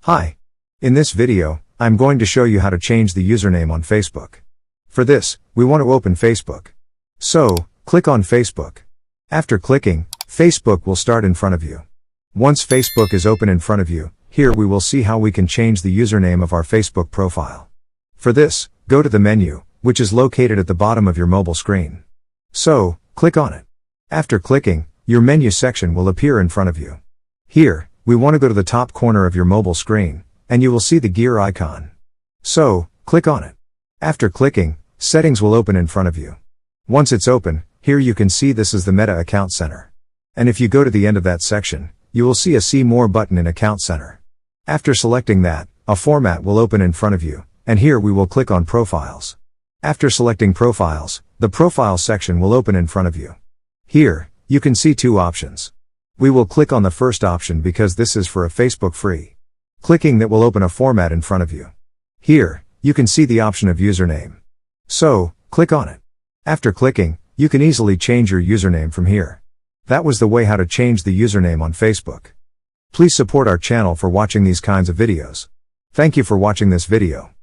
Hi. In this video, I'm going to show you how to change the username on Facebook. For this, we want to open Facebook. So, click on Facebook. After clicking, Facebook will start in front of you. Once Facebook is open in front of you, here we will see how we can change the username of our Facebook profile. For this, go to the menu, which is located at the bottom of your mobile screen. So, click on it. After clicking, your menu section will appear in front of you. Here, we want to go to the top corner of your mobile screen, and you will see the gear icon. So, click on it. After clicking, settings will open in front of you. Once it's open, here you can see this is the Meta Account Center. And if you go to the end of that section, you will see a See More button in Account Center. After selecting that, a format will open in front of you, and here we will click on Profiles. After selecting Profiles, the Profile section will open in front of you. Here, you can see two options. We will click on the first option because this is for a Facebook free. Clicking that will open a format in front of you. Here, you can see the option of username. So, click on it. After clicking, you can easily change your username from here. That was the way how to change the username on Facebook. Please support our channel for watching these kinds of videos. Thank you for watching this video.